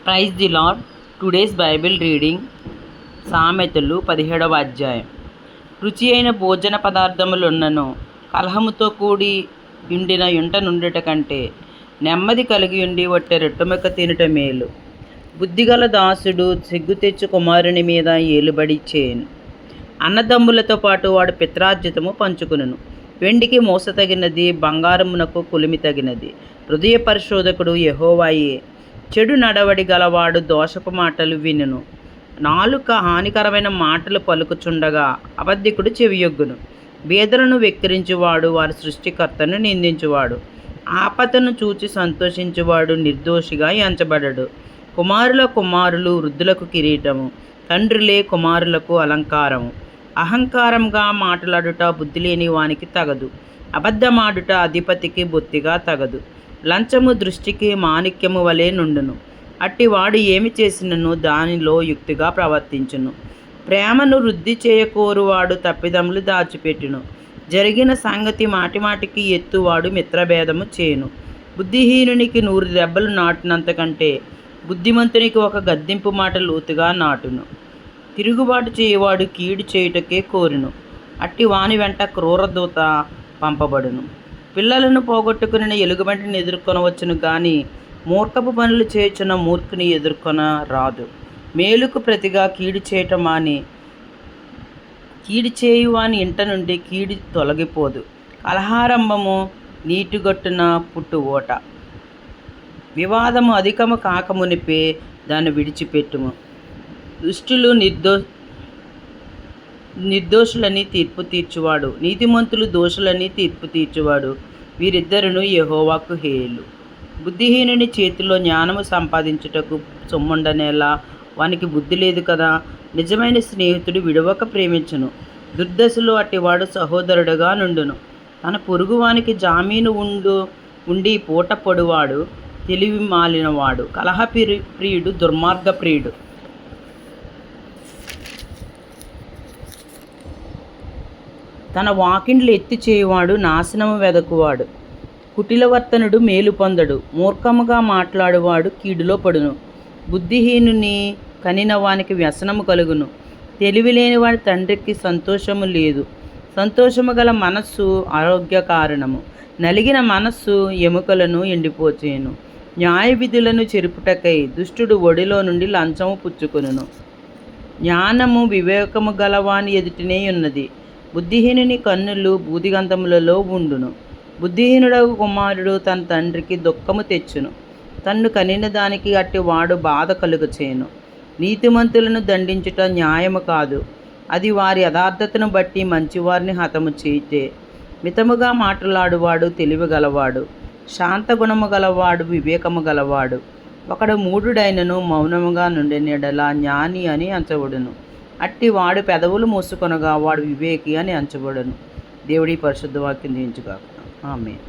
Praise the lord. Today's Bible reading సామెతలు 17వ అధ్యాయం. రుచి అయిన భోజన పదార్థములున్నను కలహముతో కూడి ఉండిన యుంట నుండుట కంటే నెమ్మది కలిగి ఉండి వట్టె రొట్టెముక్క తినుట మేలు. బుద్ధిగల దాసుడు సిగ్గు తెచ్చు కుమారుని మీద ఏలుబడి చేయను. అన్నదమ్ములతో పాటు వాడు పిత్రార్జితము పంచుకును. వెండికి మోసతగినది, బంగారమునకు కులిమి తగినది. హృదయ పరిశోధకుడు యెహోవాయే. చెడు నడవడి గలవాడు దోషపు మాటలు వినును. నాలుక హానికరమైన మాటలు పలుకుచుండగా అబద్ధికుడు చెవియొగ్గును. బీదలను వెక్కిరించువాడు వారి సృష్టికర్తను నిందించువాడు. ఆపదను చూచి సంతోషించువాడు నిర్దోషిగా ఎంచబడడు. కుమారుల కుమారులు వృద్ధులకు కిరీటము, తండ్రులే కుమారులకు అలంకారము. అహంకారంగా మాట్లాడుట బుద్ధి లేని వానికి తగదు. అబద్ధమాడుట అధిపతికి బొత్తిగా తగదు. లంచము దృష్టికి మాణిక్యము వలె నుండును. అట్టివాడు ఏమి చేసినను దానిలో యుక్తిగా ప్రవర్తించును. ప్రేమను వృద్ధి చేయకోరువాడు తప్పిదములు దాచిపెట్టును. జరిగిన సంగతి మాటిమాటికి ఎత్తువాడు మిత్రభేదము చేయును. బుద్ధిహీనునికి 100 దెబ్బలు నాటినంతకంటే బుద్ధిమంతునికి ఒక గద్దింపు మాట లోతుగా నాటును. తిరుగుబాటు చేయవాడు కీడు చేయుటకే కోరును. అట్టి వాని వెంట క్రూరదూత పంపబడును. పిల్లలను పోగొట్టుకుని ఎలుగుబంటిని ఎదుర్కొనవచ్చును కానీ మూర్ఖపు పనులు చేయుచున్న మూర్ఖుని ఎదుర్కొన రాదు. మేలుకు ప్రతిగా కీడు చేయటం మాని కీడు చేయువాని ఇంట నుండి కీడు తొలగిపోదు. కలహారంభము నీటిగొట్టున పుట్టు ఓట. వివాదము అధికము కాకమునిపే దాన్ని విడిచిపెట్టుము. దుష్టులు నిర్దోషులని తీర్పు తీర్చువాడు, నీతిమంతులు దోషులని తీర్పు తీర్చువాడు. వీరిద్దరును యెహోవాకు హేయులు. బుద్ధిహీనుని చేతిలో జ్ఞానము సంపాదించుటకు సొమ్ముండనేలా, వానికి బుద్ధి లేదు కదా. నిజమైన స్నేహితుడు విడవక ప్రేమించును. దుర్దశలో అట్టివాడు సహోదరుడుగా నుండును. తన పొరుగువానికి జామీను ఉండి పూట పొడువాడు తెలివి మాలినవాడు. ప్రియుడు దుర్మార్గ ప్రియుడు. తన వాకిండ్లు ఎత్తి చేయువాడు నాశనము వెదకువాడు. కుటిలవర్తనుడు మేలు పొందడు. మూర్ఖముగా మాట్లాడువాడు కీడులో పడును. బుద్ధిహీనుని కనిన వానికి వ్యసనము కలుగును. తెలివిలేని వాడి తండ్రికి సంతోషము లేదు. సంతోషము గల మనస్సు ఆరోగ్య కారణము. నలిగిన మనస్సు ఎముకలను ఎండిపోచేయును. న్యాయ విధులను చెరుపుటకై దుష్టుడు ఒడిలో నుండి లంచము పుచ్చుకొనును. జ్ఞానము వివేకము గలవాని ఎదుటినే ఉన్నది. బుద్ధిహీనుని కన్నులు బూదిగంధములలో ఉండును. బుద్ధిహీనుడగు కుమారుడు తన తండ్రికి దుఃఖము తెచ్చును. తన్ను కనిన దానికి అట్టి వాడు బాధ కలుగచేయును. నీతిమంతులను దండించుట న్యాయము కాదు. అది వారి యథార్థతను బట్టి మంచివారిని హతము చేయితే. మితముగా మాట్లాడువాడు తెలివి గలవాడు. శాంత గుణము గలవాడు వివేకము గలవాడు. ఒకడు మూఢుడైనను మౌనముగా నుండినెడల జ్ఞాని అని ఎంచబడును. అట్టి వాడు పెదవులు మూసుకొనగా వాడు వివేకి అని ఎంచబడును. దేవుడి పరిశుద్ధ వాక్యం దీవించుగాక. ఆమేన్.